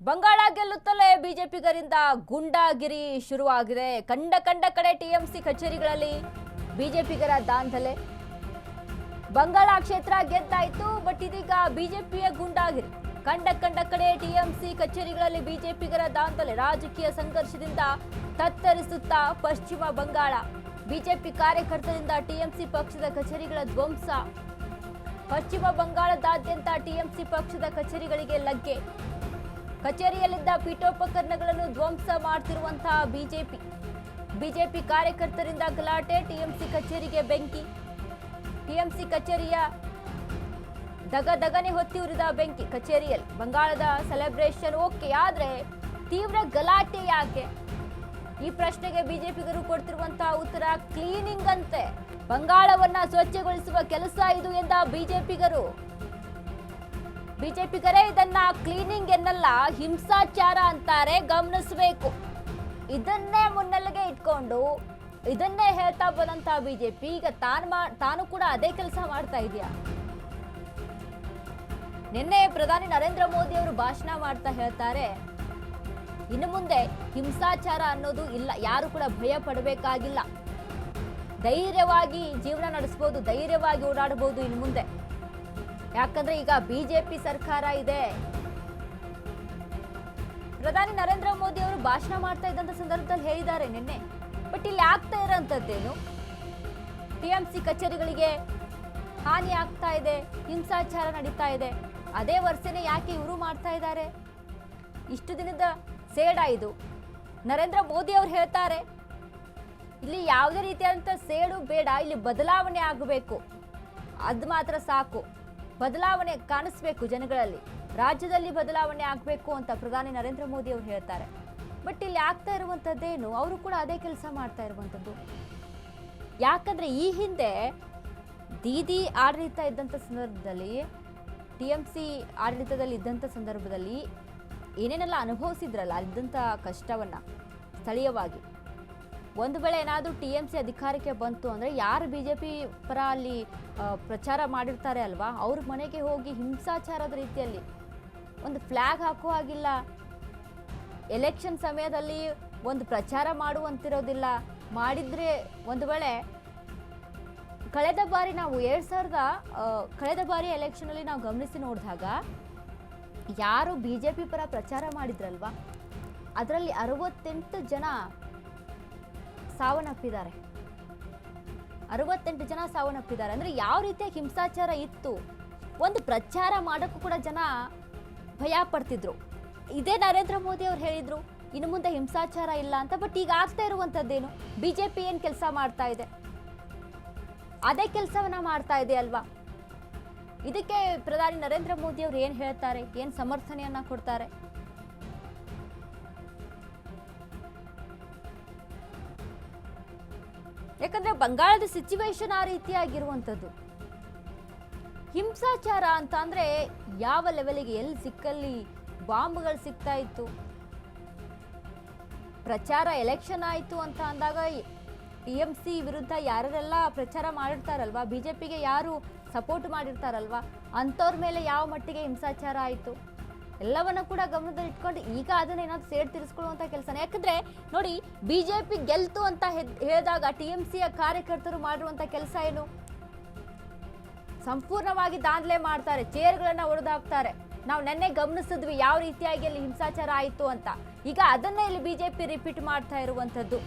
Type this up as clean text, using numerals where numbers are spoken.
ಬಂಗಾಳ ಗೆಲ್ಲುತ್ತಲೇ ಬಿಜೆಪಿಗರಿಂದ ಗೂಂಡಾಗಿರಿ ಶುರುವಾಗಿದೆ. ಕಂಡ ಕಡೆ ಟಿಎಂಸಿ ಕಚೇರಿಗಳಲ್ಲಿ ಬಿಜೆಪಿಗರ ದಾಂಧಲೆ. ಬಂಗಾಳ ಕ್ಷೇತ್ರ ಗೆದ್ದಾಯಿತು, ಬಟ್ ಇದೀಗ ಬಿಜೆಪಿಯ ಗೂಂಡಾಗಿರಿ. ಕಂಡ ಕಡೆ ಟಿಎಂಸಿ ಕಚೇರಿಗಳಲ್ಲಿ ಬಿಜೆಪಿಗರ ದಾಂಧಲೆ. ರಾಜಕೀಯ ಸಂಘರ್ಷದಿಂದ ತತ್ತರಿಸುತ್ತಾ ಪಶ್ಚಿಮ ಬಂಗಾಳ. ಬಿಜೆಪಿ ಕಾರ್ಯಕರ್ತರಿಂದ ಟಿಎಂಸಿ ಪಕ್ಷದ ಕಚೇರಿಗಳ ಧ್ವಂಸ. ಪಶ್ಚಿಮ ಬಂಗಾಳದಾದ್ಯಂತ ಟಿಎಂಸಿ ಪಕ್ಷದ ಕಚೇರಿಗಳಿಗೆ ಲಗ್ಗೆ. ಕಚೇರಿಯಲ್ಲಿದ್ದ ಪೀಠೋಪಕರಣಗಳನ್ನು ಧ್ವಂಸ ಮಾಡ್ತಿರುವಂತಹ ಬಿಜೆಪಿ ಕಾರ್ಯಕರ್ತರಿಂದ ಗಲಾಟೆ. ಟಿಎಂಸಿ ಕಚೇರಿಗೆ ಬೆಂಕಿ. ಟಿಎಂಸಿ ಕಚೇರಿಯ ದಗದಗನೆ ಹೊತ್ತಿ ಉರಿದ ಬೆಂಕಿ. ಕಚೇರಿಯಲ್ಲಿ ಬಂಗಾಳದ ಸೆಲೆಬ್ರೇಷನ್ ಓಕೆ, ಆದ್ರೆ ತೀವ್ರ ಗಲಾಟೆ ಯಾಕೆ? ಈ ಪ್ರಶ್ನೆಗೆ ಬಿಜೆಪಿಗರು ಕೊಡ್ತಿರುವಂತಹ ಉತ್ತರ ಕ್ಲೀನಿಂಗ್ ಅಂತೆ. ಬಂಗಾಳವನ್ನ ಸ್ವಚ್ಛಗೊಳಿಸುವ ಕೆಲಸ ಇದು ಎಂದ ಬಿಜೆಪಿಗರೇ ಇದನ್ನ ಕ್ಲೀನಿಂಗ್ ಎನ್ನಲ್ಲ, ಹಿಂಸಾಚಾರ ಅಂತಾರೆ, ಗಮನಿಸಬೇಕು. ಇದನ್ನೇ ಮುನ್ನೆಲೆಗೆ ಇಟ್ಕೊಂಡು ಇದನ್ನೇ ಹೇಳ್ತಾ ಬಂದಂತಹ ಬಿಜೆಪಿ ಈಗ ತಾನು ಕೂಡ ಅದೇ ಕೆಲಸ ಮಾಡ್ತಾ ಇದೆಯಾ? ನಿನ್ನೆ ಪ್ರಧಾನಿ ನರೇಂದ್ರ ಮೋದಿ ಅವರು ಭಾಷಣ ಮಾಡ್ತಾ ಹೇಳ್ತಾರೆ, ಇನ್ನು ಮುಂದೆ ಹಿಂಸಾಚಾರ ಅನ್ನೋದು ಇಲ್ಲ, ಯಾರು ಕೂಡ ಭಯ ಪಡಬೇಕಾಗಿಲ್ಲ, ಧೈರ್ಯವಾಗಿ ಜೀವನ ನಡೆಸಬಹುದು, ಧೈರ್ಯವಾಗಿ ಓಡಾಡಬಹುದು ಇನ್ನು ಮುಂದೆ. ಯಾಕಂದ್ರೆ ಈಗ ಬಿಜೆಪಿ ಸರ್ಕಾರ ಇದೆ. ಪ್ರಧಾನಿ ನರೇಂದ್ರ ಮೋದಿ ಅವರು ಭಾಷಣ ಮಾಡ್ತಾ ಇದ್ದಂತ ಸಂದರ್ಭದಲ್ಲಿ ಹೇಳಿದ್ದಾರೆ ನಿನ್ನೆ. ಬಟ್ ಇಲ್ಲಿ ಆಗ್ತಾ ಇರೋಂಥದ್ದೇನು? ಟಿಎಂಸಿ ಕಚೇರಿಗಳಿಗೆ ಹಾನಿ ಆಗ್ತಾ ಇದೆ, ಹಿಂಸಾಚಾರ ನಡೀತಾ ಇದೆ. ಅದೇ ವರ್ಷನೇ ಯಾಕೆ ಇವರು ಮಾಡ್ತಾ ಇದ್ದಾರೆ? ಇಷ್ಟು ದಿನದ ಸೇಡ ಇದು. ನರೇಂದ್ರ ಮೋದಿ ಅವರು ಹೇಳ್ತಾರೆ, ಇಲ್ಲಿ ಯಾವುದೇ ರೀತಿಯಾದಂಥ ಸೇಡು ಬೇಡ, ಇಲ್ಲಿ ಬದಲಾವಣೆ ಆಗಬೇಕು, ಅದು ಮಾತ್ರ ಸಾಕು. ಬದಲಾವಣೆ ಕಾಣಿಸ್ಬೇಕು ಜನಗಳಲ್ಲಿ, ರಾಜ್ಯದಲ್ಲಿ ಬದಲಾವಣೆ ಆಗಬೇಕು ಅಂತ ಪ್ರಧಾನಿ ನರೇಂದ್ರ ಮೋದಿ ಅವರು ಹೇಳ್ತಾರೆ. ಬಟ್ ಇಲ್ಲಿ ಆಗ್ತಾ ಇರುವಂಥದ್ದೇನು? ಅವರು ಕೂಡ ಅದೇ ಕೆಲಸ ಮಾಡ್ತಾ ಇರುವಂಥದ್ದು. ಯಾಕಂದ್ರೆ ಈ ಹಿಂದೆ ದೀದಿ ಆಡಳಿತ ಇದ್ದಂಥ ಸಂದರ್ಭದಲ್ಲಿ, ಟಿಎಂಸಿ ಆಡಳಿತದಲ್ಲಿ ಇದ್ದಂಥ ಸಂದರ್ಭದಲ್ಲಿ ಏನೇನೆಲ್ಲ ಅನುಭವಿಸಿದ್ರಲ್ಲ ಅಲ್ಲಿದ್ದಂಥ ಕಷ್ಟವನ್ನ ಸ್ಥಳೀಯವಾಗಿ, ಒಂದು ವೇಳೆ ಏನಾದರೂ ಟಿಎಂಸಿ ಅಧಿಕಾರಕ್ಕೆ ಬಂತು ಅಂದರೆ ಯಾರು ಬಿಜೆಪಿ ಪರ ಅಲ್ಲಿ ಪ್ರಚಾರ ಮಾಡಿರ್ತಾರೆ ಅಲ್ವಾ, ಅವ್ರ ಮನೆಗೆ ಹೋಗಿ ಹಿಂಸಾಚಾರದ ರೀತಿಯಲ್ಲಿ ಒಂದು ಫ್ಲ್ಯಾಗ್ ಹಾಕೋ ಹಾಗಿಲ್ಲ, ಎಲೆಕ್ಷನ್ ಸಮಯದಲ್ಲಿ ಒಂದು ಪ್ರಚಾರ ಮಾಡುವಂತಿರೋದಿಲ್ಲ. ಮಾಡಿದ್ರೆ ಒಂದು ವೇಳೆ ಕಳೆದ ಬಾರಿ ನಾವು ಕಳೆದ ಬಾರಿ ಎಲೆಕ್ಷನ್ ಅಲ್ಲಿ ನಾವು ಗಮನಿಸಿ ನೋಡಿದಾಗ ಯಾರು ಬಿಜೆಪಿ ಪರ ಪ್ರಚಾರ ಮಾಡಿದ್ರಲ್ವಾ, ಅದರಲ್ಲಿ 68 ಜನ ಸಾವನ್ನಪ್ಪಿದ್ದಾರೆ. 68 ಜನ ಸಾವನ್ನಪ್ಪಿದ್ದಾರೆ. ಅಂದ್ರೆ ಯಾವ ರೀತಿಯ ಹಿಂಸಾಚಾರ ಇತ್ತು, ಒಂದು ಪ್ರಚಾರ ಮಾಡೋಕ್ಕೂ ಕೂಡ ಜನ ಭಯ ಪಡ್ತಿದ್ರು. ಇದೇ ನರೇಂದ್ರ ಮೋದಿ ಅವರು ಹೇಳಿದ್ರು ಇನ್ನು ಮುಂದೆ ಹಿಂಸಾಚಾರ ಇಲ್ಲ ಅಂತ. ಬಟ್ ಈಗ ಆಗ್ತಾ ಇರುವಂತದ್ದೇನು? ಬಿಜೆಪಿ ಏನ್ ಕೆಲಸ ಮಾಡ್ತಾ ಇದೆ, ಅದೇ ಕೆಲಸವನ್ನ ಮಾಡ್ತಾ ಇದೆ ಅಲ್ವಾ. ಇದಕ್ಕೆ ಪ್ರಧಾನಿ ನರೇಂದ್ರ ಮೋದಿ ಅವರು ಏನ್ ಹೇಳ್ತಾರೆ, ಏನ್ ಸಮರ್ಥನೆಯನ್ನ ಕೊಡ್ತಾರೆ? ಯಾಕಂದ್ರೆ ಬಂಗಾಳದ ಸಿಚುವೇಶನ್ ಆ ರೀತಿಯಾಗಿರುವಂಥದ್ದು. ಹಿಂಸಾಚಾರ ಅಂತ ಅಂದ್ರೆ ಯಾವ ಲೆವೆಲ್ಗೆ, ಎಲ್ಲಿ ಸಿಕ್ಕಲ್ಲಿ ಬಾಂಬ್ಗಳು ಸಿಗ್ತಾ ಇತ್ತು. ಪ್ರಚಾರ ಎಲೆಕ್ಷನ್ ಆಯ್ತು ಅಂತ ಅಂದಾಗ ಟಿಎಂಸಿ ವಿರುದ್ಧ ಯಾರೆಲ್ಲ ಪ್ರಚಾರ ಮಾಡಿರ್ತಾರಲ್ವಾ, ಬಿಜೆಪಿಗೆ ಯಾರು ಸಪೋರ್ಟ್ ಮಾಡಿರ್ತಾರಲ್ವಾ, ಅಂಥವ್ರ ಮೇಲೆ ಯಾವ ಮಟ್ಟಿಗೆ ಹಿಂಸಾಚಾರ ಆಯಿತು ಎಲ್ಲವನ್ನ ಕೂಡ ಗಮನದಲ್ಲಿ ಇಟ್ಕೊಂಡು ಈಗ ಅದನ್ನ ಏನಾದ್ರು ಸೇಡ್ ತೀರಿಸ್ಕೊಳ್ಳುವಂತ ಕೆಲಸನೇ. ಯಾಕಂದ್ರೆ ನೋಡಿ, ಬಿಜೆಪಿ ಗೆಲ್ತು ಅಂತ ಹೇಳಿದಾಗ ಟಿಎಂಸಿಯ ಕಾರ್ಯಕರ್ತರು ಮಾಡಿರುವಂತ ಕೆಲಸ ಏನು? ಸಂಪೂರ್ಣವಾಗಿ ದಾಂಧಲೆ ಮಾಡ್ತಾರೆ, ಚೇರ್ಗಳನ್ನ ಒಡೆದಾಕ್ತಾರೆ. ನಾವು ನೆನ್ನೆ ಗಮನಿಸಿದ್ವಿ ಯಾವ ರೀತಿಯಾಗಿ ಅಲ್ಲಿ ಹಿಂಸಾಚಾರ ಆಯಿತು ಅಂತ. ಈಗ ಅದನ್ನ ಇಲ್ಲಿ ಬಿಜೆಪಿ ರಿಪೀಟ್ ಮಾಡ್ತಾ ಇರುವಂತದ್ದು.